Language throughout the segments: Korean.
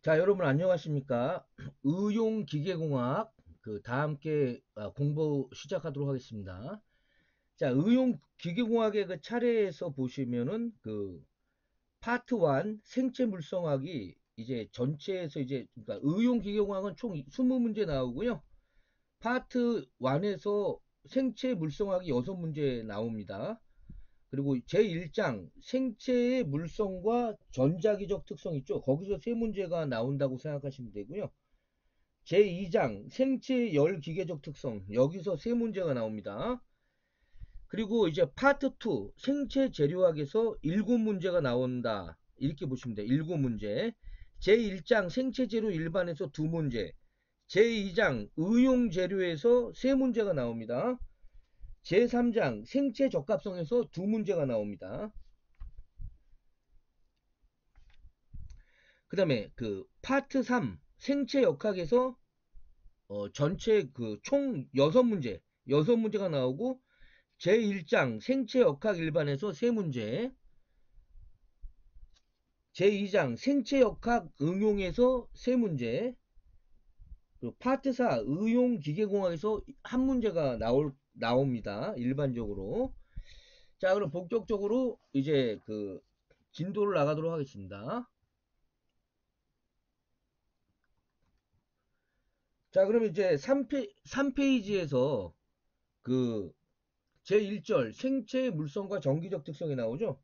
자, 여러분 안녕하십니까? 의용기계공학 다 함께 공부 시작하도록 하겠습니다. 자, 의용기계공학의 그 차례에서 보시면은 파트 1 생체 물성학이 이제 전체에서 이제 그러니까 의용기계공학은 총 20문제 나오고요. 파트 1에서 생체 물성학이 6문제 나옵니다. 그리고 제1장 생체의 물성과 전자기적 특성 있죠. 거기서 3문제가 나온다고 생각하시면 되고요. 제2장 생체 열 기계적 특성 여기서 3문제가 나옵니다. 그리고 이제 파트 2 생체 재료학에서 7문제가 나온다. 이렇게 보시면 돼요. 7문제. 제1장 생체 재료 일반에서 2문제. 제2장 의용 재료에서 3문제가 나옵니다. 제3장 생체 적합성에서 2문제가 나옵니다. 그 다음에 파트 3 생체 역학에서 전체 총 6문제가 나오고 제1장 생체 역학 일반에서 3문제, 제2장 생체 역학 응용에서 3문제, 그리고 파트 4 의용 기계공학에서 1문제가 나옵니다. 일반적으로. 자, 그럼 본격적으로 이제 진도를 나가도록 하겠습니다. 자, 그럼 이제 3페이지에서 그 제1절 생체 물성과 정기적 특성이 나오죠.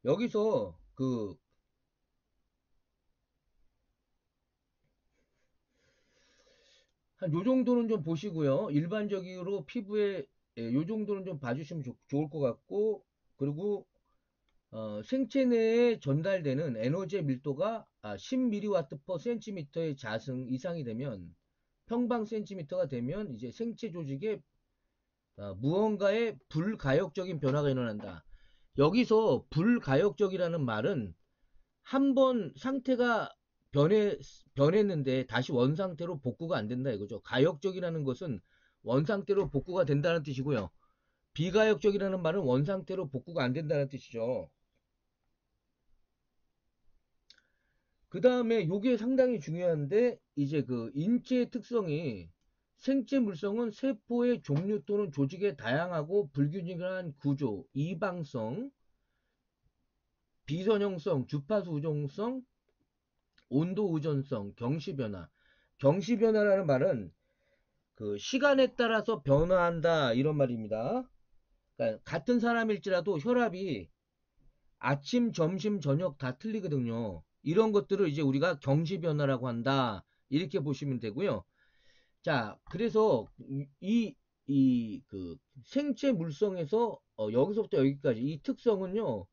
여기서 한 요 정도는 좀 보시고요. 일반적으로 피부에 요 정도는 좀 봐주시면 좋을 것 같고, 그리고 생체 내에 전달되는 에너지의 밀도가 10mW per cm의 자승 이상이 되면 평방 센티미터가 되면 이제 생체 조직에 무언가의 불가역적인 변화가 일어난다. 여기서 불가역적이라는 말은 한번 상태가 변했는데 다시 원상태로 복구가 안 된다 이거죠. 가역적이라는 것은 원상태로 복구가 된다는 뜻이고요. 비가역적이라는 말은 원상태로 복구가 안 된다는 뜻이죠. 그 다음에 요게 상당히 중요한데 이제 인체의 특성이 생체 물성은 세포의 종류 또는 조직의 다양하고 불균형한 구조, 이방성, 비선형성, 주파수 우정성, 온도 의존성, 경시변화. 경시변화라는 말은 시간에 따라서 변화한다 이런 말입니다. 그러니까 같은 사람일지라도 혈압이 아침, 점심, 저녁 다 틀리거든요. 이런 것들을 이제 우리가 경시변화라고 한다. 이렇게 보시면 되고요. 자, 그래서 생체 물성에서 여기서부터 여기까지 이 특성은요.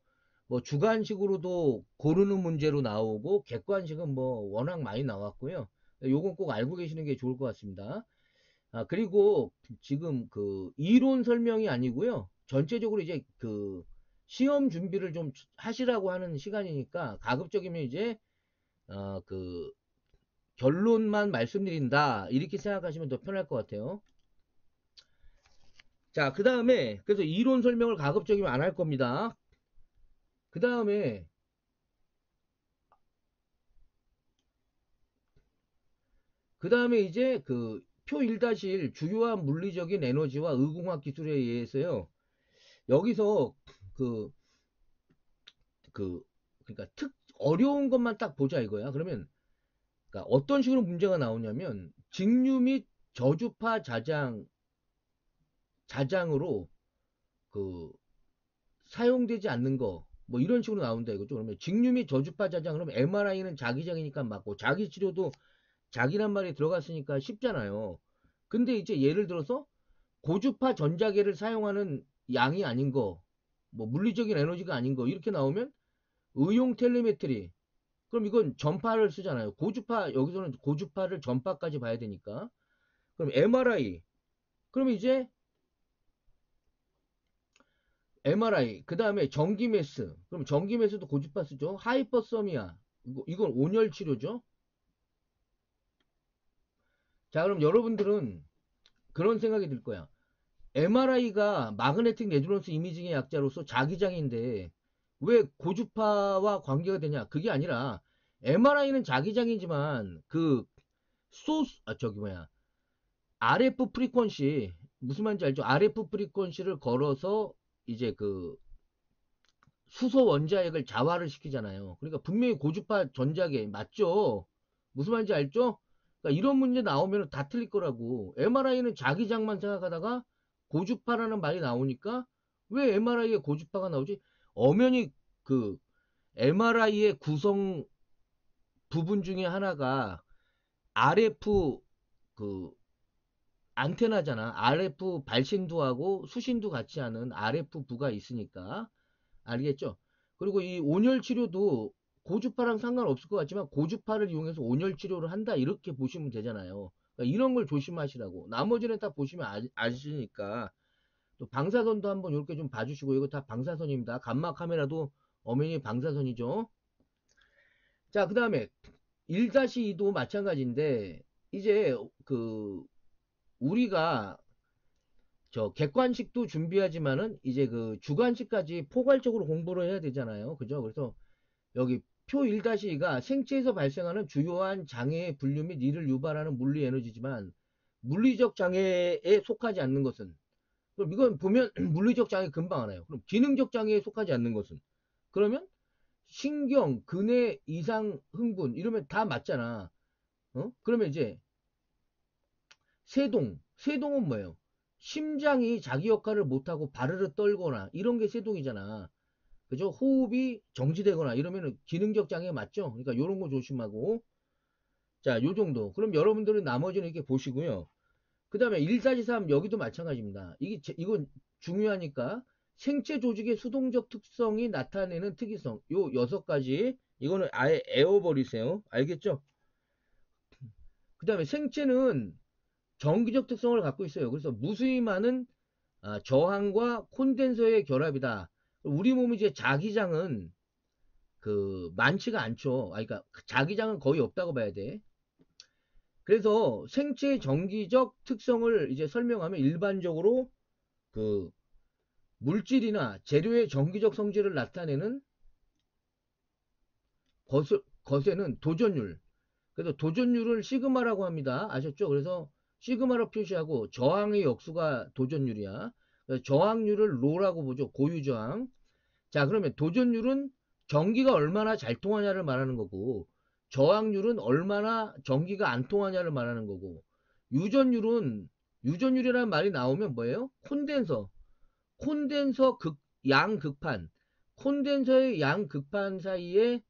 뭐 주관식으로도 고르는 문제로 나오고 객관식은 뭐 워낙 많이 나왔고요. 요건 꼭 알고 계시는 게 좋을 것 같습니다. 그리고 지금 이론 설명이 아니고요. 전체적으로 이제 시험 준비를 좀 하시라고 하는 시간이니까 가급적이면 이제 결론만 말씀드린다. 이렇게 생각하시면 더 편할 것 같아요. 자, 그 다음에 그래서 이론 설명을 가급적이면 안 할 겁니다. 그 다음에 이제 표 1-1 주요한 물리적인 에너지와 의공학 기술에 의해서요. 여기서 그, 그러니까 어려운 것만 딱 보자 이거야. 그러면, 그러니까 어떤 식으로 문제가 나오냐면, 직류 및 저주파 자장으로 그, 사용되지 않는 거, 뭐 이런 식으로 나온다 이거죠. 그러면 직류 및 저주파 자장, 그러면 MRI는 자기장이니까 맞고, 자기 치료도 자기란 말이 들어갔으니까 쉽잖아요. 근데 이제 예를 들어서 고주파 전자계를 사용하는 양이 아닌 거, 뭐 물리적인 에너지가 아닌 거 이렇게 나오면 의용 텔레메트리. 그럼 이건 전파를 쓰잖아요. 고주파 여기서는 고주파를 전파까지 봐야 되니까. 그럼 MRI. 그럼 이제 MRI. 그 다음에 전기메스. 그럼 전기메스도 고주파 쓰죠. 하이퍼서미아. 이건 온열 치료죠. 자, 그럼 여러분들은 그런 생각이 들 거야. MRI가 마그네틱 레조넌스 이미징의 약자로서 자기장인데 왜 고주파와 관계가 되냐? 그게 아니라 MRI는 자기장이지만 그 소스 저기 뭐야 RF 프리퀀시 무슨 말인지 알죠? RF 프리퀀시를 걸어서 이제 그 수소 원자핵을 자화를 시키잖아요. 그러니까 분명히 고주파 전자계 맞죠? 무슨 말인지 알죠? 그러니까 이런 문제 나오면 다 틀릴 거라고. MRI는 자기장만 생각하다가 고주파라는 말이 나오니까 왜 MRI에 고주파가 나오지? 엄연히 그 MRI의 구성 부분 중에 하나가 RF 그 안테나잖아. RF 발신두하고 수신두 같이 하는 RF부가 있으니까. 알겠죠? 그리고 이 온열 치료도 고주파랑 상관없을 것 같지만 고주파를 이용해서 온열 치료를 한다 이렇게 보시면 되잖아요. 그러니까 이런 걸 조심하시라고. 나머지는 다 보시면 아시니까. 또 방사선도 한번 이렇게 좀 봐주시고 이거 다 방사선입니다. 감마 카메라도 엄연히 방사선이죠. 자, 그 다음에 1-2도 마찬가지인데 이제 그 우리가 저 객관식도 준비하지만은 이제 그 주관식까지 포괄적으로 공부를 해야 되잖아요. 그죠? 그래서 여기 표 1-2가 생체에서 발생하는 주요한 장애의 분류 및 이를 유발하는 물리 에너지지만 물리적 장애에 속하지 않는 것은 그럼 이건 보면 물리적 장애 금방 알아요. 그럼 기능적 장애에 속하지 않는 것은 그러면 신경, 근해, 이상, 흥분 이러면 다 맞잖아. 그러면 이제 세동은 뭐예요? 심장이 자기 역할을 못하고 바르르 떨거나 이런 게 세동이잖아. 그죠? 호흡이 정지되거나 이러면은 기능적 장애 맞죠? 그러니까 요런 거 조심하고. 자, 요 정도. 그럼 여러분들은 나머지는 이렇게 보시고요. 그 다음에 1-3 여기도 마찬가지입니다. 이건 중요하니까 생체 조직의 수동적 특성이 나타내는 특이성. 요 6가지. 이거는 아예 애워버리세요. 알겠죠? 그 다음에 생체는 정기적 특성을 갖고 있어요. 그래서 무수히 많은 저항과 콘덴서의 결합이다. 우리 몸이 이제 자기장은 그 많지가 않죠. 그러니까 자기장은 거의 없다고 봐야 돼. 그래서 생체의 정기적 특성을 이제 설명하면 일반적으로 그 물질이나 재료의 정기적 성질을 나타내는 것에는 도전율. 그래서 도전율을 시그마라고 합니다. 아셨죠? 그래서 시그마로 표시하고 저항의 역수가 도전율이야. 저항률을 로라고 보죠. 고유저항. 자, 그러면 도전율은 전기가 얼마나 잘 통하냐를 말하는 거고, 저항률은 얼마나 전기가 안 통하냐를 말하는 거고, 유전율은, 유전율이라는 말이 나오면 뭐예요? 콘덴서 양극판. 콘덴서의 양극판 사이에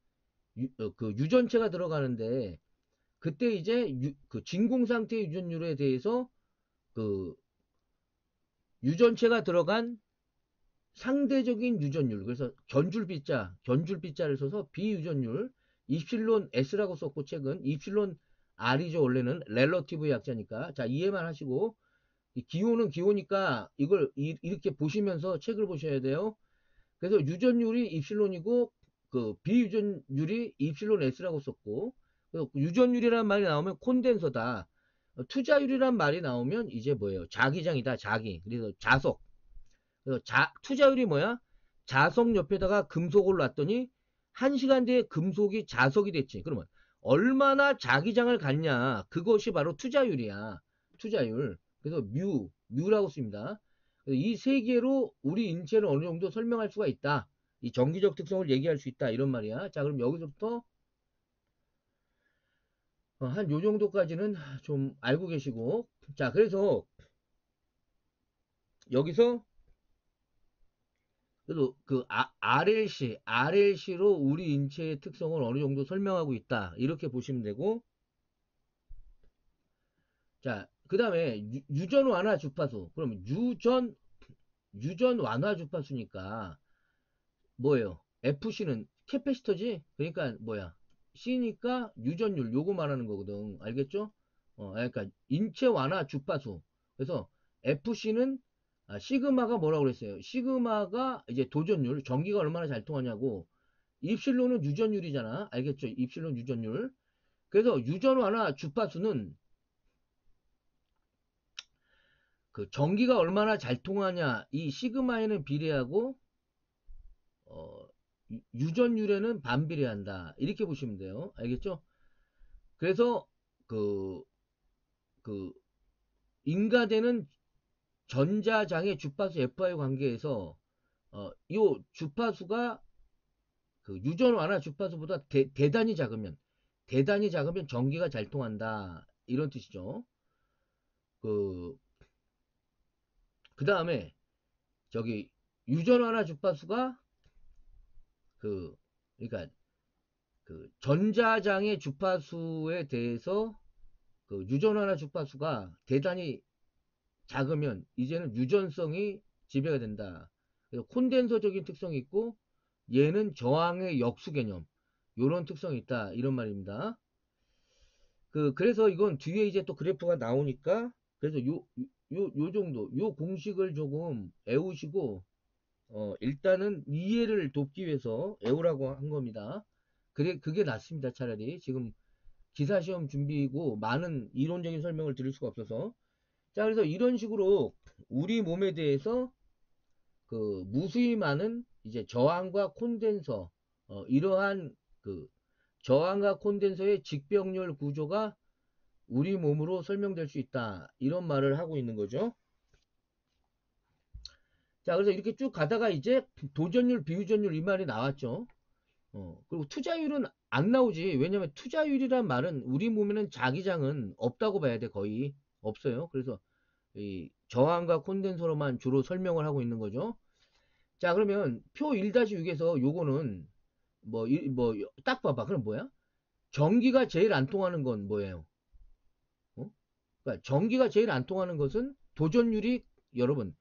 그 유전체가 들어가는데, 그때 이제 그 진공 상태의 유전율에 대해서 그 유전체가 들어간 상대적인 유전율. 그래서 견줄비자를 써서 비유전율, 입실론 S라고 썼고 책은 입실론 R이죠. 원래는 렐러티브의 약자니까. 자, 이해만 하시고 기호는 기호니까 이걸 이렇게 보시면서 책을 보셔야 돼요. 그래서 유전율이 입실론이고 그 비유전율이 입실론 S라고 썼고 그래서 유전율이라는 말이 나오면 콘덴서다. 투자율이란 말이 나오면 이제 뭐예요? 자기장이다. 자기. 그래서 자석. 그래서 투자율이 뭐야? 자석 옆에다가 금속을 놨더니 1시간 뒤에 금속이 자석이 됐지. 그러면 얼마나 자기장을 갖냐? 그것이 바로 투자율이야. 투자율. 그래서 뮤라고 씁니다. 이 세 개로 우리 인체를 어느 정도 설명할 수가 있다. 이 정기적 특성을 얘기할 수 있다. 이런 말이야. 자, 그럼 여기서부터 한 요 정도까지는 좀 알고 계시고. 자, 그래서 여기서 그래도 그 RLC로 우리 인체의 특성을 어느 정도 설명하고 있다. 이렇게 보시면 되고. 자, 그 다음에 유전 완화 주파수. 그럼 유전 완화 주파수니까 뭐예요? FC는 캐패시터지? 그러니까 뭐야? C니까 유전율 요거 말하는 거거든. 알겠죠? 그러니까 인체 완화 주파수. 그래서 FC는 시그마가 뭐라고 그랬어요? 시그마가 이제 도전율, 전기가 얼마나 잘 통하냐고. 입실론은 유전율이잖아. 알겠죠? 입실론 유전율. 그래서 유전 완화 주파수는 그 전기가 얼마나 잘 통하냐 이 시그마에는 비례하고 유전율에는 반비례한다. 이렇게 보시면 돼요. 알겠죠? 그래서 그, 그 인가되는 전자장의 주파수 F와의 관계에서 요 주파수가 그 유전 완화 주파수보다 대단히 작으면 전기가 잘 통한다. 이런 뜻이죠. 그, 그 다음에 저기 유전 완화 주파수가 그, 그러니까 그 전자장의 주파수에 대해서 그 유전 완화 주파수가 대단히 작으면 이제는 유전성이 지배가 된다. 그래서 콘덴서적인 특성이 있고 얘는 저항의 역수 개념 요런 특성이 있다. 이런 말입니다. 그래서 이건 뒤에 이제 또 그래프가 나오니까 그래서 요 정도 요 공식을 조금 외우시고 일단은 이해를 돕기 위해서 외우라고 한 겁니다. 그게 낫습니다. 차라리 지금 기사시험 준비고 많은 이론적인 설명을 드릴 수가 없어서 자 그래서 이런 식으로 우리 몸에 대해서 그 무수히 많은 이제 저항과 콘덴서 이러한 그 저항과 콘덴서의 직병렬 구조가 우리 몸으로 설명될 수 있다. 이런 말을 하고 있는 거죠. 자, 그래서 이렇게 쭉 가다가 이제 도전율, 비유전율 이 말이 나왔죠. 그리고 투자율은 안 나오지. 왜냐면 투자율이란 말은 우리 몸에는 자기장은 없다고 봐야 돼. 거의 없어요. 그래서 이 저항과 콘덴서로만 주로 설명을 하고 있는 거죠. 자, 그러면 표 1-6에서 요거는 딱 봐봐. 그럼 뭐야? 전기가 제일 안 통하는 건 뭐예요? 어? 그러니까 전기가 제일 안 통하는 것은 도전율이 여러분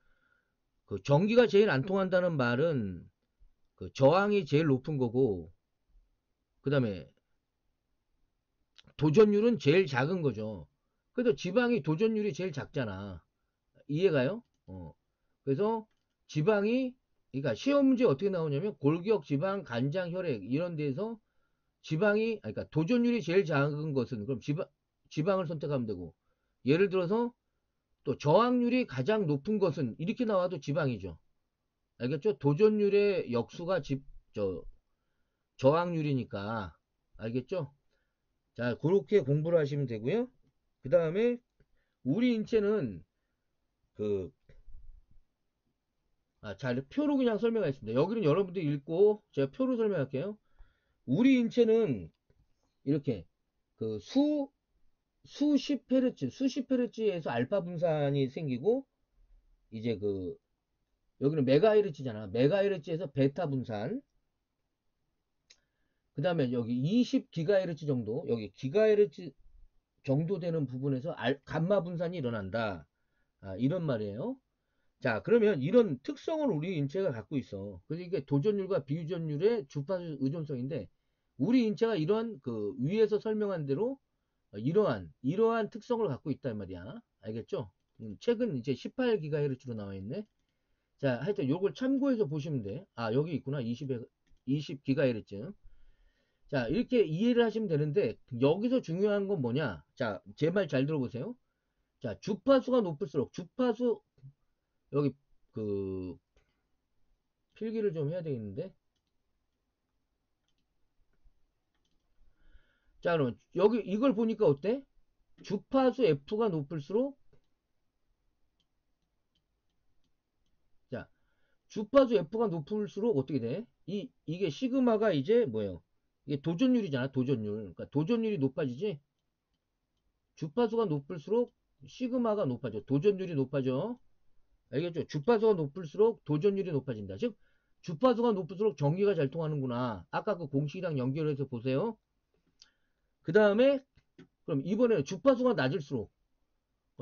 그 전기가 제일 안 통한다는 말은 그 저항이 제일 높은 거고 그 다음에 도전율은 제일 작은 거죠. 그래도 지방이 도전율이 제일 작잖아. 이해가요? 그래서 지방이 그러니까 시험 문제 어떻게 나오냐면 골격, 지방, 간장, 혈액 이런 데서 지방이 그러니까 도전율이 제일 작은 것은 그럼 지방을 선택하면 되고 예를 들어서 또 저항률이 가장 높은 것은 이렇게 나와도 지방이죠. 알겠죠? 도전율의 역수가 저항률이니까 알겠죠? 자 그렇게 공부를 하시면 되고요. 그 다음에 우리 인체는 그 자, 표로 그냥 설명하겠습니다. 여기는 여러분들이 읽고 제가 표로 설명할게요. 우리 인체는 이렇게 그 수십 헤르츠에서 알파 분산이 생기고 이제 그 여기는 메가헤르츠잖아. 메가헤르츠에서 베타 분산. 그 다음에 여기 20기가헤르츠 정도, 여기 기가헤르츠 정도 되는 부분에서 감마 분산이 일어난다. 이런 말이에요. 자, 그러면 이런 특성을 우리 인체가 갖고 있어. 그래서 이게 도전율과 비유전율의 주파수 의존성인데, 우리 인체가 이런 그 위에서 설명한 대로 이러한 특성을 갖고 있단 말이야. 알겠죠? 최근 이제 18GHz로 나와 있네. 자, 하여튼 요걸 참고해서 보시면 돼. 여기 있구나. 20GHz. 자, 이렇게 이해를 하시면 되는데, 여기서 중요한 건 뭐냐? 자, 제 말 잘 들어보세요. 자, 주파수가 높을수록, 여기, 그, 필기를 좀 해야 되겠는데. 자, 그럼, 여기, 이걸 보니까 어때? 주파수 F가 높을수록, 자, 주파수 F가 높을수록 어떻게 돼? 이게 시그마가 이제 뭐예요? 이게 도전율이잖아, 도전율. 그러니까 도전율이 높아지지? 주파수가 높을수록 시그마가 높아져. 도전율이 높아져. 알겠죠? 주파수가 높을수록 도전율이 높아진다. 즉, 주파수가 높을수록 전기가 잘 통하는구나. 아까 그 공식이랑 연결해서 보세요. 그 다음에, 그럼 이번에는 주파수가 낮을수록,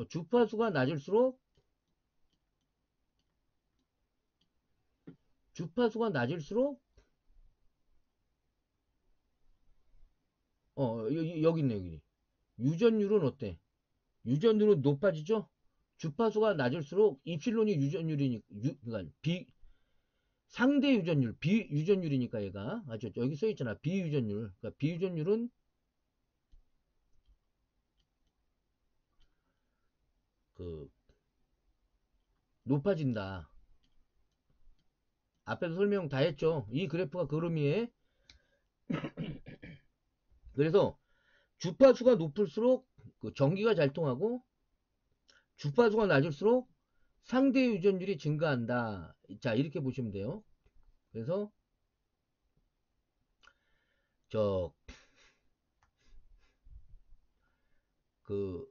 주파수가 낮을수록, 여기 있네, 여기. 유전율은 어때? 유전율은 높아지죠? 주파수가 낮을수록 입실론이 유전율이니까, 그러니까 상대 유전율, 비유전율이니까 얘가. 여기 써있잖아. 비유전율. 그러니까 비유전율은 그 높아진다. 앞에서 설명 다 했죠. 이 그래프가 그 의미에. 그래서 주파수가 높을수록 그 전기가 잘 통하고 주파수가 낮을수록 상대 유전율이 증가한다. 자, 이렇게 보시면 돼요. 그래서 저 그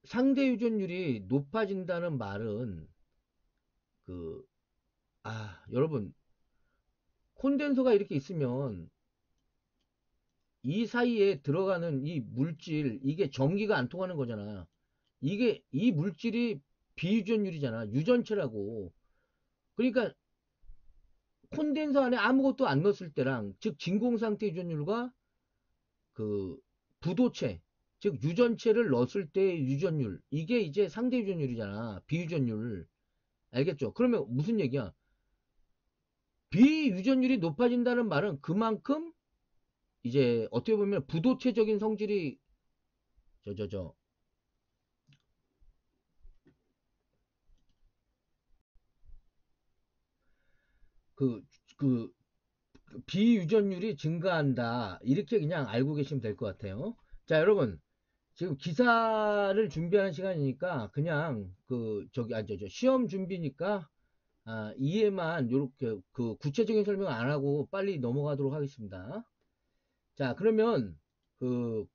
상대 유전율이 높아진다는 말은 그 여러분 콘덴서가 이렇게 있으면 이 사이에 들어가는 이 물질 이게 전기가 안 통하는 거잖아. 이게 이 물질이 비유전율이잖아. 유전체라고. 그러니까 콘덴서 안에 아무것도 안 넣었을 때랑 즉 진공상태 유전율과 그 부도체 즉 유전체를 넣었을 때의 유전율 이게 이제 상대 유전율이잖아. 비유전율. 알겠죠? 그러면 무슨 얘기야? 비유전율이 높아진다는 말은 그만큼 이제 어떻게 보면 부도체적인 성질이 저 그, 그, 비유전율이 증가한다. 이렇게 그냥 알고 계시면 될 것 같아요. 자, 여러분. 지금 기사를 준비하는 시간이니까 그냥 시험 준비니까 이해만 요렇게 그 구체적인 설명 안 하고 빨리 넘어가도록 하겠습니다. 자, 그러면 그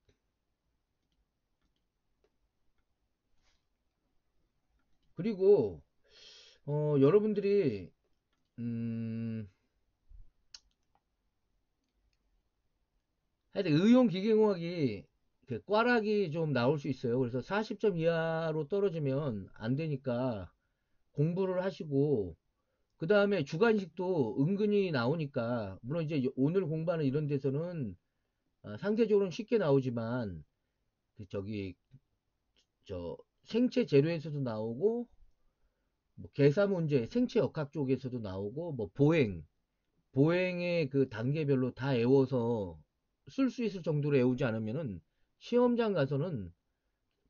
그리고 여러분들이 음 하여튼 의용기계공학이 그 꽈락이 좀 나올 수 있어요. 그래서 40점 이하로 떨어지면 안 되니까 공부를 하시고 그 다음에 주관식도 은근히 나오니까 물론 이제 오늘 공부하는 이런 데서는 상대적으로는 쉽게 나오지만 그 저 생체 재료에서도 나오고 뭐 계산 문제 생체 역학 쪽에서도 나오고 뭐 보행의 그 단계별로 다 외워서 쓸 수 있을 정도로 외우지 않으면은 시험장 가서는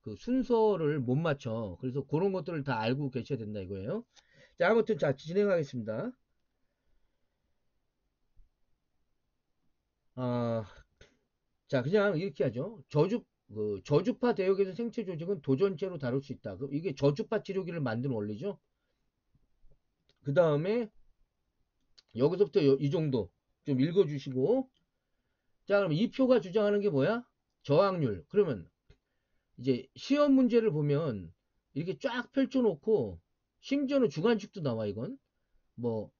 그 순서를 못 맞춰. 그래서 그런 것들을 다 알고 계셔야 된다 이거예요. 자, 아무튼 자 진행하겠습니다. 아, 자 그냥 이렇게 하죠. 저주파 대역에서 생체 조직은 도전체로 다룰 수 있다. 이게 저주파 치료기를 만든 원리죠. 그 다음에 여기서부터 이 정도 좀 읽어주시고 자 그럼 이 표가 주장하는 게 뭐야? 저항률. 그러면 이제 시험 문제를 보면 이렇게 쫙 펼쳐놓고 심지어는 주관식도 나와 이건 뭐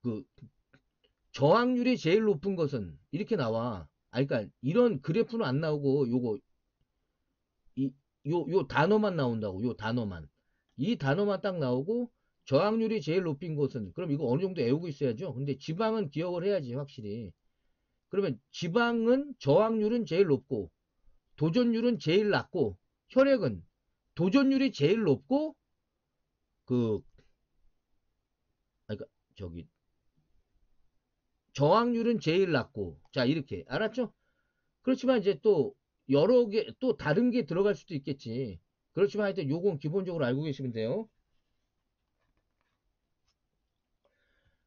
그 저항률이 제일 높은 것은 이렇게 나와. 그러니까 이런 그래프는 안 나오고 요 단어만 나온다고. 요 단어만. 이 단어만 딱 나오고 저항률이 제일 높은 곳은 그럼 이거 어느 정도 외우고 있어야죠. 근데 지방은 기억을 해야지 확실히. 그러면 지방은 저항률은 제일 높고 도전율은 제일 낮고 혈액은 도전율이 제일 높고 그 그러니까 저기 저항률은 제일 낮고 자 이렇게 알았죠? 그렇지만 이제 또 여러 개 또 다른 게 들어갈 수도 있겠지. 그렇지만 하여튼 요건 기본적으로 알고 계시면 돼요.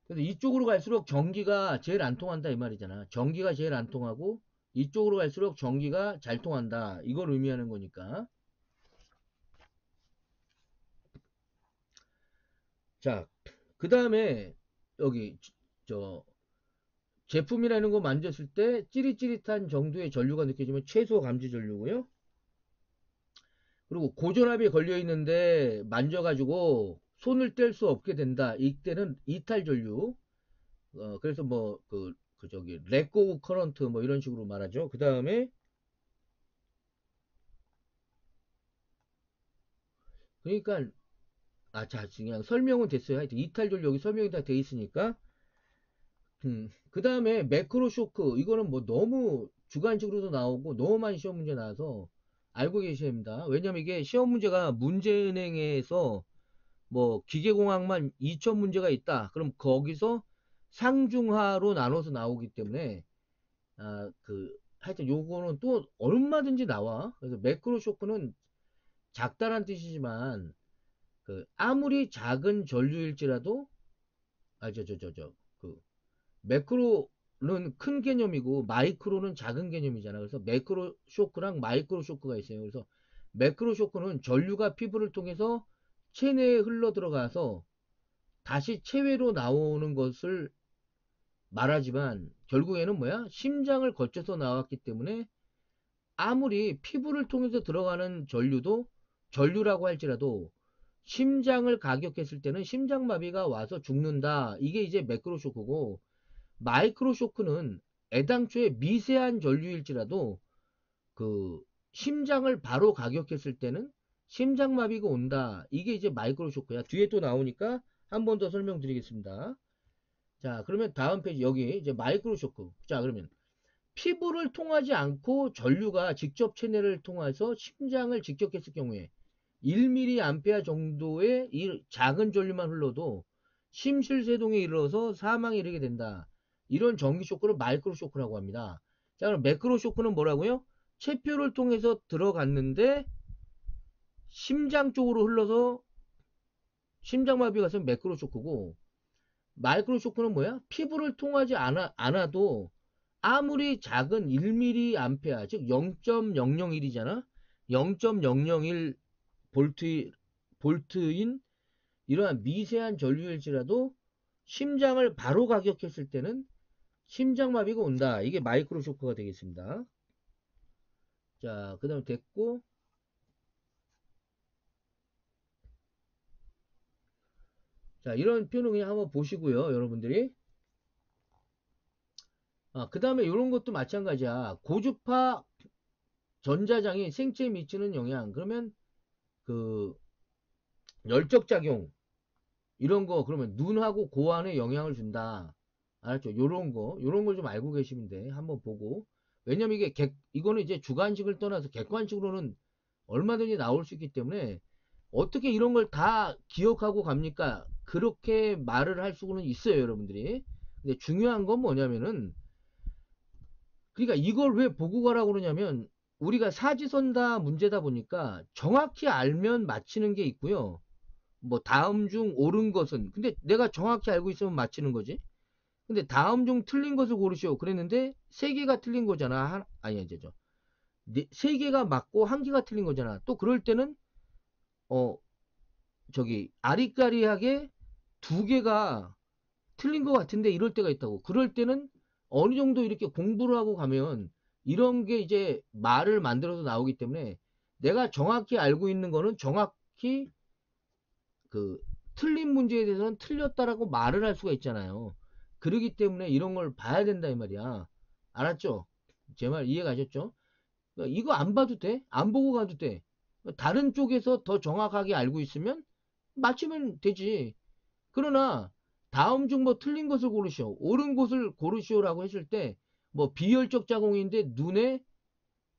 그래서 이쪽으로 갈수록 전기가 제일 안 통한다 이 말이잖아. 전기가 제일 안 통하고 이쪽으로 갈수록 전기가 잘 통한다. 이걸 의미하는 거니까. 자, 그 다음에 여기 저 제품이라는 거 만졌을 때 찌릿찌릿한 정도의 전류가 느껴지면 최소 감지 전류고요. 그리고 고전압이 걸려 있는데 만져가지고 손을 뗄 수 없게 된다. 이때는 이탈 전류. 그래서 뭐 저기 레고 커런트 뭐 이런 식으로 말하죠. 그 다음에 그러니까 자 그냥 설명은 됐어요. 하여튼 이탈 전류 여기 설명이 다 돼 있으니까. 그 다음에 매크로 쇼크 이거는 뭐 너무 주관식으로도 나오고 너무 많이 시험 문제 나와서 알고 계셔야 합니다. 왜냐면 이게 시험 문제가 문제은행에서 뭐 기계공학만 2000 문제가 있다. 그럼 거기서 상중하로 나눠서 나오기 때문에 하여튼 요거는 또 얼마든지 나와. 그래서 매크로 쇼크는 작다란 뜻이지만 아무리 작은 전류일지라도 그 매크로는 큰 개념이고 마이크로는 작은 개념이잖아. 그래서 매크로 쇼크랑 마이크로 쇼크가 있어요. 그래서 매크로 쇼크는 전류가 피부를 통해서 체내에 흘러 들어가서 다시 체외로 나오는 것을 말하지만 결국에는 뭐야? 심장을 거쳐서 나왔기 때문에 아무리 피부를 통해서 들어가는 전류도 전류라고 할지라도 심장을 가격했을 때는 심장마비가 와서 죽는다. 이게 이제 매크로 쇼크고, 마이크로 쇼크는 애당초에 미세한 전류일지라도 그 심장을 바로 가격했을 때는 심장마비가 온다. 이게 이제 마이크로 쇼크야. 뒤에 또 나오니까 한 번 더 설명드리겠습니다. 자, 그러면 다음 페이지 여기 이제 마이크로 쇼크. 자, 그러면 피부를 통하지 않고 전류가 직접 체내를 통해서 심장을 직격했을 경우에 1mA 정도의 이 작은 전류만 흘러도 심실세동에 이르러서 사망에 이르게 된다. 이런 전기 쇼크를 마이크로 쇼크라고 합니다. 자, 그럼 매크로 쇼크는 뭐라고요? 체표를 통해서 들어갔는데 심장 쪽으로 흘러서 심장마비가 있으면 매크로 쇼크고, 마이크로 쇼크는 뭐야? 피부를 통하지 않아도 아무리 작은 1mA, 즉 0.001이잖아. 0.001 볼트인 이러한 미세한 전류일지라도 심장을 바로 가격했을 때는 심장마비가 온다. 이게 마이크로 쇼크가 되겠습니다. 자, 그 다음 됐고, 자, 이런 표는 그냥 한번 보시고요, 여러분들이. 그 다음에 이런 것도 마찬가지야. 고주파 전자장이 생체에 미치는 영향. 그러면 그 열적작용 이런 거 그러면 눈하고 고안에 영향을 준다. 알았죠? 요런 걸 좀 알고 계시면 돼. 한번 보고. 왜냐면 이거는 이제 주관식을 떠나서 객관식으로는 얼마든지 나올 수 있기 때문에 어떻게 이런 걸 다 기억하고 갑니까? 그렇게 말을 할 수는 있어요, 여러분들이. 근데 중요한 건 뭐냐면은, 그러니까 이걸 왜 보고 가라고 그러냐면, 우리가 사지선다 문제다 보니까 정확히 알면 맞히는 게 있고요. 뭐 다음 중 옳은 것은, 근데 내가 정확히 알고 있으면 맞히는 거지. 근데 다음 중 틀린 것을 고르시오 그랬는데 세 개가 틀린 거잖아. 아니 이제 세 개가 맞고 한 개가 틀린 거잖아. 또 그럴 때는 어 저기 아리까리하게 두 개가 틀린 것 같은데 이럴 때가 있다고. 그럴 때는 어느 정도 이렇게 공부를 하고 가면 이런 게 이제 말을 만들어서 나오기 때문에 내가 정확히 알고 있는 거는 정확히 그 틀린 문제에 대해서는 틀렸다라고 말을 할 수가 있잖아요. 그러기 때문에 이런 걸 봐야 된다 이 말이야. 알았죠? 제 말 이해 가셨죠? 그러니까 이거 안 봐도 돼. 안 보고 가도 돼. 다른 쪽에서 더 정확하게 알고 있으면 맞추면 되지. 그러나 다음 중 뭐 틀린 것을 고르시오. 옳은 것을 고르시오라고 했을 때 뭐 비열적 자공인데 눈에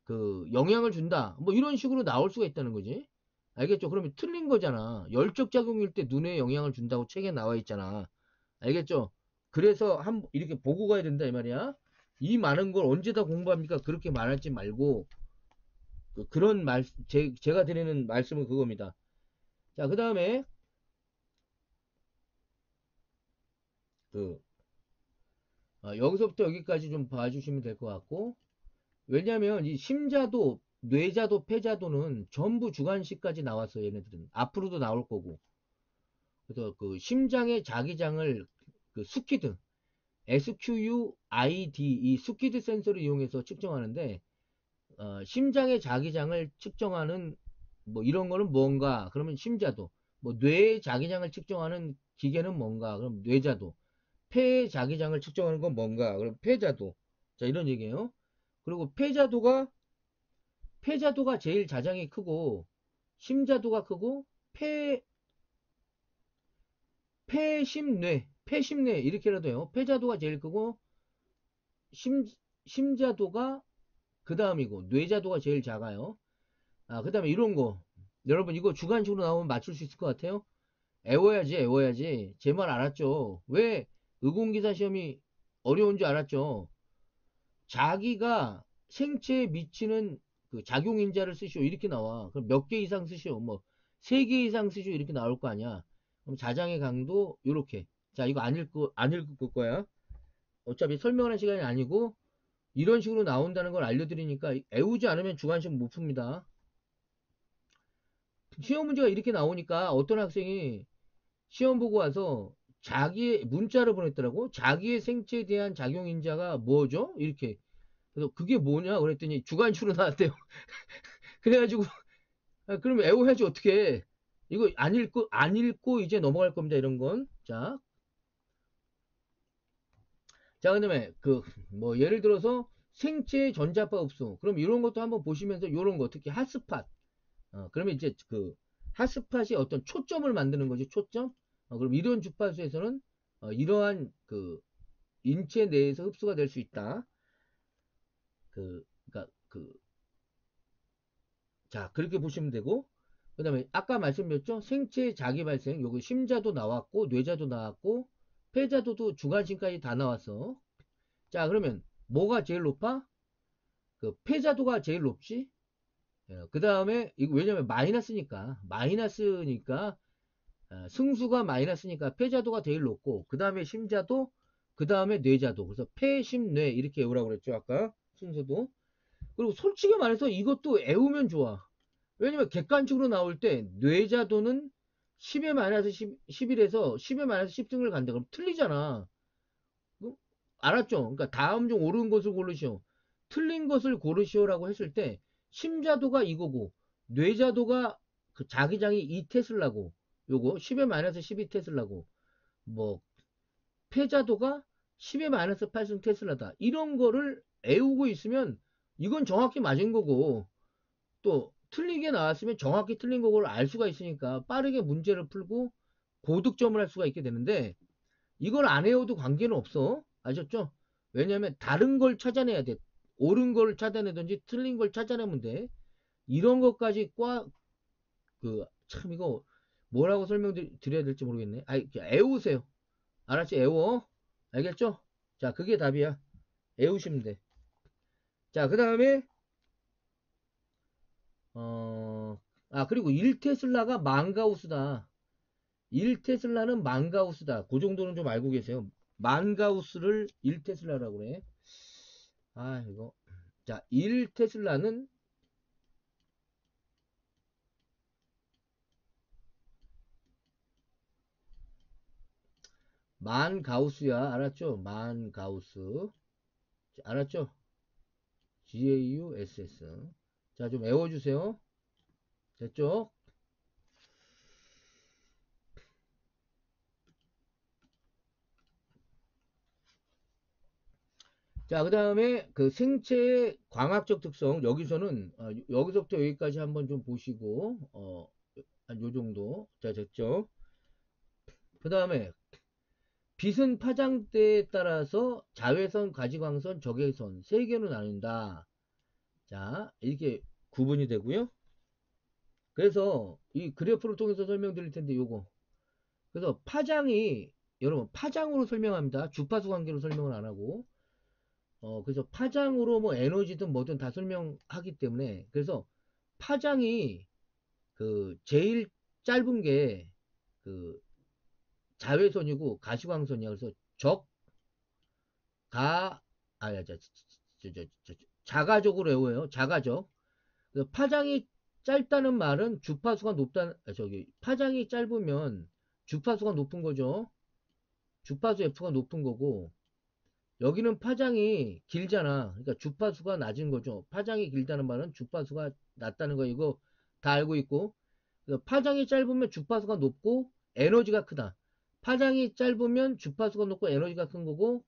그 영향을 준다. 뭐 이런 식으로 나올 수가 있다는 거지. 알겠죠? 그러면 틀린 거잖아. 열적 작용일 때 눈에 영향을 준다고 책에 나와 있잖아. 알겠죠? 그래서 이렇게 보고 가야 된다 이 말이야. 이 많은 걸 언제 다 공부합니까? 그렇게 말하지 말고 그런 제가 드리는 말씀은 그겁니다. 자, 그 다음에 그 여기서부터 여기까지 좀 봐주시면 될 것 같고, 왜냐면 이 심자도 뇌자도 폐자도는 전부 주관식까지 나왔어요. 얘네들은 앞으로도 나올 거고. 그래서 그 심장의 자기장을 그 스퀴드 SQUID 이 스퀴드 센서를 이용해서 측정하는데, 심장의 자기장을 측정하는 뭐 이런 거는 뭔가 그러면 심자도, 뭐 뇌의 자기장을 측정하는 기계는 뭔가 그럼 뇌자도, 폐의 자기장을 측정하는 건 뭔가 그럼 폐자도. 자, 이런 얘기예요. 그리고 폐자도가 제일 자장이 크고 심자도가 크고 폐 폐심뇌 이렇게라도 해요. 폐자도가 제일 크고 심 심자도가 그 다음이고 뇌자도가 제일 작아요. 그 다음에 이런 거 여러분 이거 주관식으로 나오면 맞출 수 있을 것 같아요. 애워야지 제 말 알았죠? 왜 의공기사 시험이 어려운 줄 알았죠? 자기가 생체에 미치는 그 작용인자를 쓰시오 이렇게 나와. 그럼 몇 개 이상 쓰시오? 뭐 3개 이상 쓰시오 이렇게 나올 거 아니야. 그럼 자장의 강도 요렇게 자, 이거 안 읽을 거야. 어차피 설명하는 시간이 아니고, 이런 식으로 나온다는 걸 알려드리니까, 애우지 않으면 주관식 못 풉니다. 시험 문제가 이렇게 나오니까 어떤 학생이 시험 보고 와서 자기의 문자를 보냈더라고. 자기의 생체에 대한 작용인자가 뭐죠? 이렇게. 그래서 그게 뭐냐? 그랬더니 주관식으로 나왔대요. 그래가지고, 아, 그럼 애호해야지 어떻게. 이거 안 읽고 이제 넘어갈 겁니다. 이런 건. 자, 자, 그다음에 뭐 예를 들어서 생체 전자파 흡수. 그럼 이런 것도 한번 보시면서 이런 거 특히 핫스팟. 그러면 이제 핫스팟이 어떤 초점을 만드는 거지. 초점. 그럼 이런 주파수에서는 이러한 인체 내에서 흡수가 될 수 있다. 그러니까 자, 그렇게 보시면 되고, 그 다음에 아까 말씀드렸죠? 생체 자기 발생, 요거 심자도 나왔고, 뇌자도 나왔고, 폐자도도 주관심까지 다 나왔어. 자, 그러면 뭐가 제일 높아? 폐자도가 제일 높지? 그 다음에, 이거 왜냐면 마이너스니까, 승수가 마이너스니까 폐자도가 제일 높고, 그 다음에 심자도, 그 다음에 뇌자도. 그래서 폐, 심, 뇌, 이렇게 외우라고 그랬죠, 아까? 순서도. 그리고 솔직히 말해서 이것도 외우면 좋아. 왜냐면 객관식으로 나올 때 뇌자도는 10의 마이너스 11에서 10의 마이너스 10등을 간다. 그럼 틀리잖아. 알았죠? 그러니까 다음 중 옳은 것을 고르시오. 틀린 것을 고르시오라고 했을 때 심자도가 이거고 뇌자도가 자기장이 2테슬라고 요거 10의 마이너스 12테슬라고 뭐 폐자도가 10의 마이너스 8승 테슬라다. 이런 거를 애우고 있으면 이건 정확히 맞은 거고 또 틀리게 나왔으면 정확히 틀린 거를 알 수가 있으니까 빠르게 문제를 풀고 고득점을 할 수가 있게 되는데 이걸 안 해도 관계는 없어. 아셨죠? 왜냐면 다른 걸 찾아내야 돼. 옳은 걸 찾아내든지 틀린 걸 찾아내면 돼. 이런 것까지 참 이거 뭐라고 설명드려야 될지 모르겠네. 애우세요. 알았지? 애워. 알겠죠? 자, 그게 답이야. 애우시면 돼. 자, 그 다음에 그리고 1테슬라가 만가우스다. 1테슬라는 만가우스다. 그 정도는 좀 알고 계세요. 만가우스를 1테슬라라고 그래. 이거. 자, 1테슬라는 만가우스야. 알았죠? 만가우스. 알았죠? GAUSS. 자, 좀 외워주세요. 됐죠? 자, 그 다음에 생체의 광학적 특성. 여기서부터 여기까지 한번 좀 보시고, 한 요 정도. 자, 됐죠? 그 다음에 빛은 파장대에 따라서 자외선, 가지광선, 적외선 세 개로 나눈다. 자, 이렇게 구분이 되고요. 그래서 이 그래프를 통해서 설명드릴 텐데 요거. 그래서 여러분 파장으로 설명합니다. 주파수 관계로 설명을 안 하고. 그래서 파장으로 뭐 에너지든 뭐든 다 설명하기 때문에 그래서 파장이 제일 짧은 게 그 자외선이고 가시광선이야. 그래서 적, 가, 자가적으로 외워요. 자가적. 파장이 짧다는 말은 주파수가 파장이 짧으면 주파수가 높은 거죠. 주파수 F가 높은 거고, 여기는 파장이 길잖아. 그러니까 주파수가 낮은 거죠. 파장이 길다는 말은 주파수가 낮다는 거 이거 다 알고 있고, 파장이 짧으면 주파수가 높고 에너지가 크다. 파장이 짧으면 주파수가 높고 에너지가 큰 거고,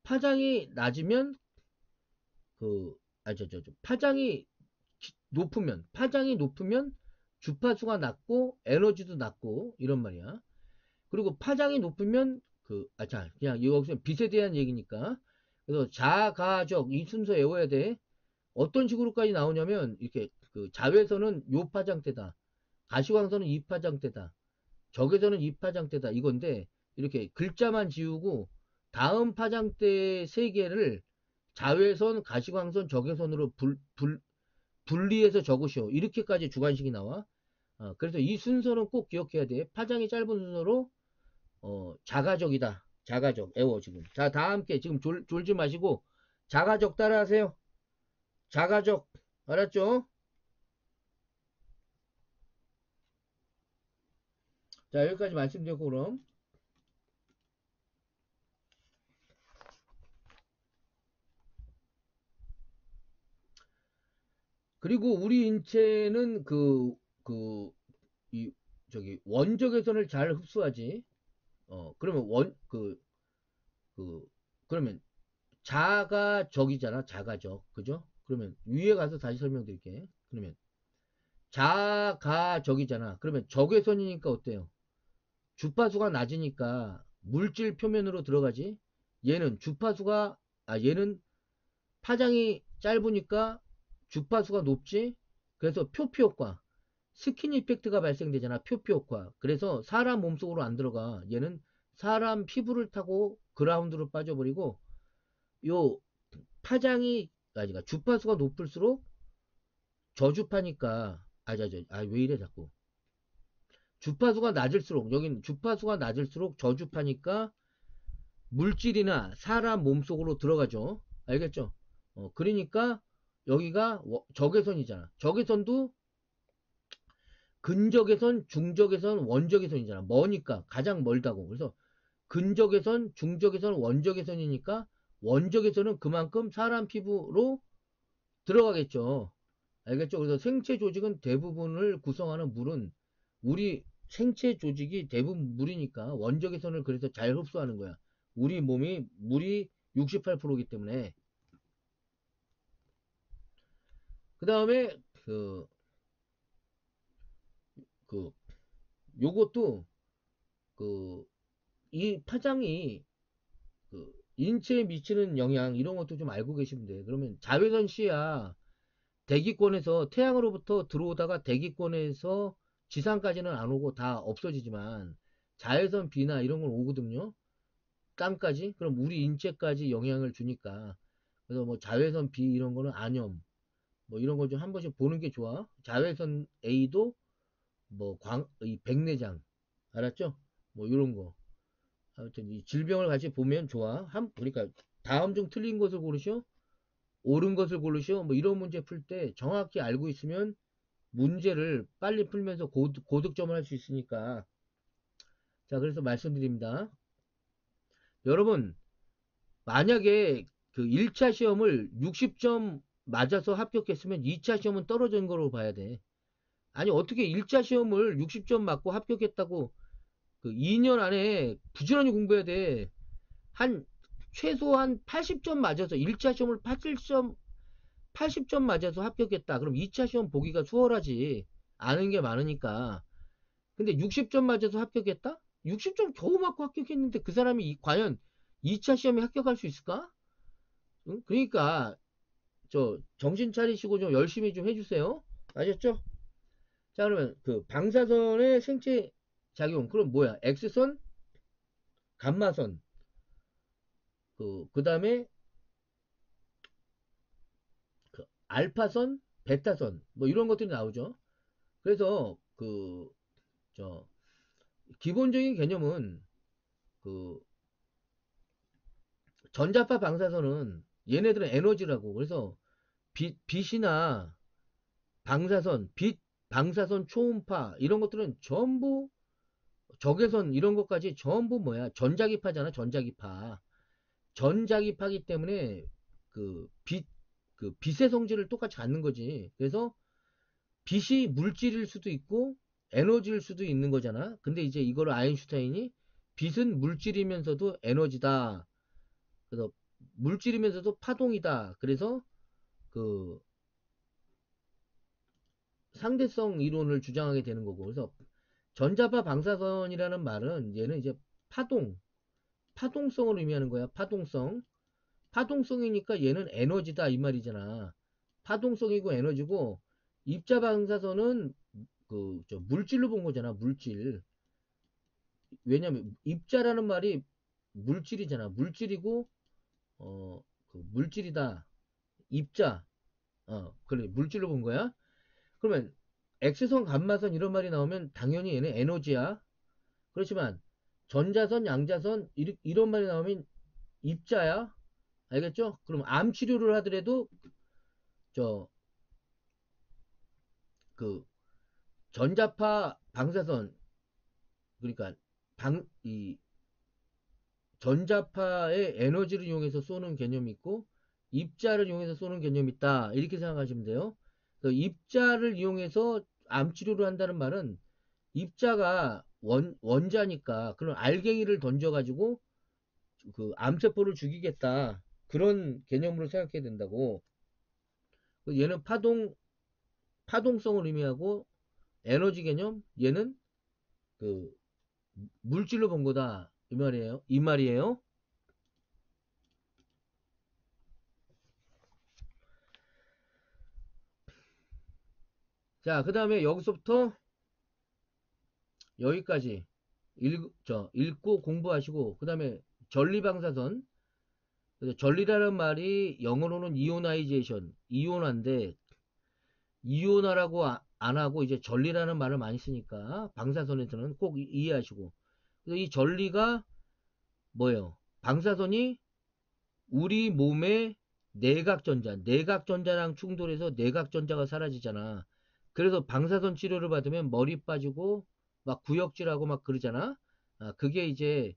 파장이 낮으면 그, 파장이 높으면 주파수가 낮고 에너지도 낮고 이런 말이야. 그리고 파장이 높으면 그냥 여기서 빛에 대한 얘기니까. 그래서 자가적 이 순서 외워야 돼. 어떤 식으로까지 나오냐면 이렇게 자외선은 요 파장대다. 가시광선은 이 파장대다. 적외선은 이 파장대다. 이건데 이렇게 글자만 지우고 다음 파장대 세 개를 자외선, 가시광선, 적외선으로 분리해서 적으시오. 이렇게까지 주관식이 나와. 그래서 이 순서는 꼭 기억해야 돼. 파장이 짧은 순서로 자가적이다. 자가적. 애워, 지금. 자, 다 함께. 지금 졸지 마시고, 자가적 따라하세요. 자가적. 알았죠? 자, 여기까지 말씀드렸고, 그럼. 그리고 우리 인체는 이, 원적외선을 잘 흡수하지. 그러면 그, 그러면 자가적이잖아. 자가적. 그죠? 그러면 위에 가서 다시 설명드릴게. 그러면 자가적이잖아. 그러면 적외선이니까 어때요? 주파수가 낮으니까 물질 표면으로 들어가지. 얘는 파장이 짧으니까 주파수가 높지. 그래서 표피 효과, 스킨 이펙트가 발생되잖아. 표피 효과. 그래서 사람 몸속으로 안 들어가. 얘는 사람 피부를 타고 그라운드로 빠져버리고, 요 파장이, 그러니까 주파수가 높을수록 저주파니까, 왜 이래 자꾸. 주파수가 낮을수록, 여긴 주파수가 낮을수록 저주파니까 물질이나 사람 몸속으로 들어가죠. 알겠죠? 그러니까 여기가 적외선이잖아. 적외선도 근적외선, 중적외선, 원적외선이잖아. 머니까 가장 멀다고. 그래서 근적외선, 중적외선, 원적외선이니까 원적외선은 그만큼 사람 피부로 들어가겠죠. 알겠죠? 그래서 생체 조직은 대부분을 구성하는 물은 우리 생체 조직이 대부분 물이니까 원적외선을 그래서 잘 흡수하는 거야. 우리 몸이 물이 68%이기 때문에. 그 다음에 그 요것도 그 이 파장이 인체에 미치는 영향 이런 것도 좀 알고 계시면 돼. 그러면 자외선 C야 대기권에서 태양으로부터 들어오다가 대기권에서 지상까지는 안 오고 다 없어지지만 자외선 B나 이런 건 오거든요. 땅까지. 그럼 우리 인체까지 영향을 주니까. 그래서 뭐 자외선 B 이런 거는 안염 뭐 이런 거 좀 한 번씩 보는 게 좋아. 자외선 A도 뭐 이 백내장 알았죠? 뭐 이런 거. 아무튼 이 질병을 같이 보면 좋아. 그러니까 다음 중 틀린 것을 고르시오. 옳은 것을 고르시오. 뭐 이런 문제 풀 때 정확히 알고 있으면 문제를 빨리 풀면서 고득점을 할 수 있으니까. 자, 그래서 말씀드립니다. 여러분, 만약에 그 1차 시험을 60점 맞아서 합격했으면 2차 시험은 떨어진 거로 봐야 돼. 아니, 어떻게 1차 시험을 60점 맞고 합격했다고 그 2년 안에 부지런히 공부해야 돼. 최소한 80점 맞아서 1차 시험을 80점 맞아서 합격했다. 그럼 2차 시험 보기가 수월하지. 아는 게 많으니까. 근데 60점 맞아서 합격했다? 60점 겨우 맞고 합격했는데 그 사람이 과연 2차 시험에 합격할 수 있을까? 응? 그러니까 정신 차리시고 좀 열심히 좀 해주세요. 아셨죠? 자, 그러면 그 방사선의 생체 작용 그럼 뭐야? X선, 감마선, 그다음에 알파선, 베타선 뭐 이런 것들이 나오죠. 그래서 저 기본적인 개념은 그 전자파 방사선은 얘네들은 에너지라고. 그래서 빛이나 방사선 초음파 이런 것들은 전부 적외선 이런 것까지 전부 뭐야? 전자기파잖아. 전자기파기 때문에 빛의 성질을 똑같이 갖는 거지. 그래서 빛이 물질일 수도 있고 에너지일 수도 있는 거잖아. 근데 이제 이거를 아인슈타인이 빛은 물질이면서도 에너지다. 그래서 물질이면서도 파동이다. 그래서 그 상대성 이론을 주장하게 되는 거고. 그래서 전자파 방사선이라는 말은 얘는 이제 파동성을 의미하는 거야. 파동성이니까 얘는 에너지다 이 말이잖아. 파동성이고 에너지고 입자 방사선은 물질로 본 거잖아. 물질. 왜냐면 입자라는 말이 물질이잖아. 물질이고 물질이다. 입자. 그래. 물질로 본 거야. 그러면 X선, 감마선 이런 말이 나오면 당연히 얘는 에너지야. 그렇지만 전자선, 양자선 이런 말이 나오면 입자야. 알겠죠? 그럼 암 치료를 하더라도 저 그 전자파 방사선, 그러니까 이 전자파의 에너지를 이용해서 쏘는 개념이 있고 입자를 이용해서 쏘는 개념이 있다. 이렇게 생각하시면 돼요. 입자를 이용해서 암 치료를 한다는 말은 입자가 원자니까 그런 알갱이를 던져가지고 그 암세포를 죽이겠다. 그런 개념으로 생각해야 된다고. 얘는 파동성을 의미하고 에너지 개념, 얘는 그 물질로 본 거다. 이 말이에요. 이 말이에요. 자, 그 다음에 여기서부터 여기까지 읽고 공부하시고, 그 다음에 전리방사선. 전리라는 말이 영어로는 이오나이제이션, 이온화인데, 이온화라고 안 하고 이제 전리라는 말을 많이 쓰니까 방사선에서는 꼭 이해하시고. 그래서 이 전리가 뭐예요? 방사선이 우리 몸의 내각전자랑 충돌해서 내각전자가 사라지잖아. 그래서 방사선 치료를 받으면 머리 빠지고 막 구역질하고 막 그러잖아. 그게 이제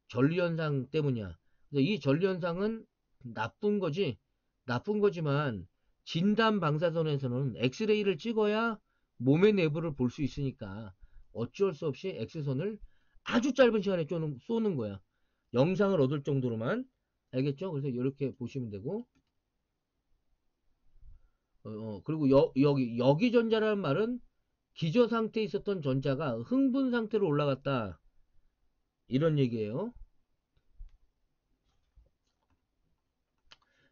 전리현상 때문이야. 그래서 이 전리현상은 나쁜 거지. 나쁜 거지만 진단 방사선에서는 엑스레이를 찍어야 몸의 내부를 볼 수 있으니까 어쩔 수 없이 엑스선을 아주 짧은 시간에 쏘는 거야. 영상을 얻을 정도로만. 알겠죠? 그래서 이렇게 보시면 되고, 그리고 여기 전자라는 말은 기저 상태에 있었던 전자가 흥분 상태로 올라갔다. 이런 얘기예요.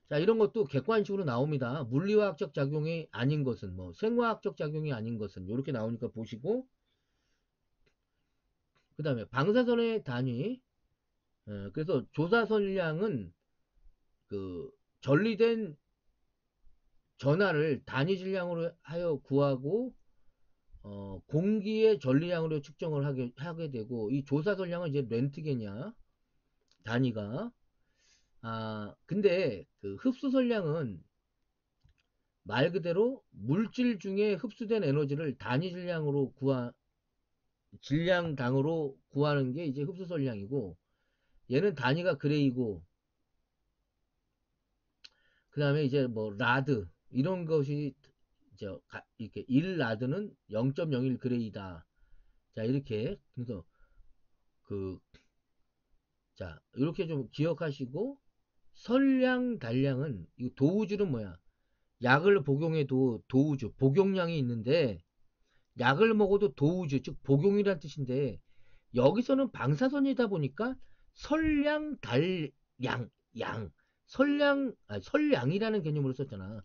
자, 이런 것도 객관식으로 나옵니다. 물리화학적 작용이 아닌 것은, 뭐, 생화학적 작용이 아닌 것은, 이렇게 나오니까 보시고, 그 다음에 방사선의 단위, 그래서 조사선량은 그, 전리된 전하를 단위 질량으로 하여 구하고, 공기의 전리량으로 측정을 하게 되고, 이 조사선량은 이제 렌트겐이야, 단위가. 근데 그 흡수선량은 말 그대로 물질 중에 흡수된 에너지를 단위 질량당으로 구하는 게 이제 흡수선량이고, 얘는 단위가 그레이고, 그 다음에 이제 뭐 라드 이런 것이 이제 이렇게 1라드는 0.01 그레이다. 자, 이렇게. 그래서 그 자, 이렇게 좀 기억하시고, 선량 단량은 이 도우주는 뭐야? 약을 복용해도 도우주 복용량이 있는데, 약을 먹어도 도우주 즉 복용이란 뜻인데, 여기서는 방사선이다 보니까 선량 달량 양 선량이라는 개념으로 썼잖아.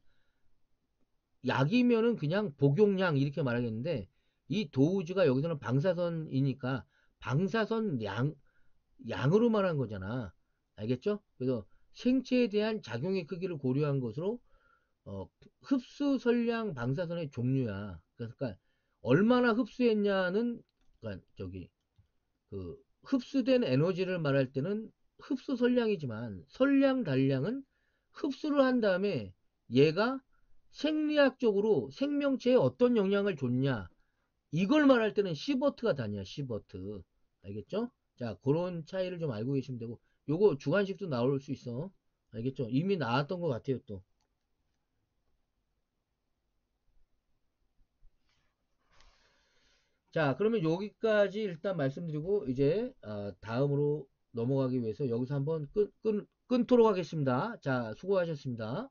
약이면은 그냥 복용량 이렇게 말하겠는데, 이 도우주가 여기서는 방사선이니까 방사선 양으로 말한 거잖아. 알겠죠? 그래서 생체에 대한 작용의 크기를 고려한 것으로 어, 흡수 선량 방사선의 종류야. 그러니까 얼마나 흡수했냐는, 그러니까 저기 그 흡수된 에너지를 말할 때는 흡수 선량이지만, 선량 단량은 흡수를 한 다음에 얘가 생리학적으로 생명체에 어떤 영향을 줬냐, 이걸 말할 때는 시버트가 다냐, 시버트. 알겠죠? 자, 그런 차이를 좀 알고 계시면 되고, 요거 주관식도 나올 수 있어. 알겠죠? 이미 나왔던 것 같아요, 또. 자, 그러면 여기까지 일단 말씀드리고, 이제, 다음으로 넘어가기 위해서 여기서 한번 끊도록 하겠습니다. 자, 수고하셨습니다.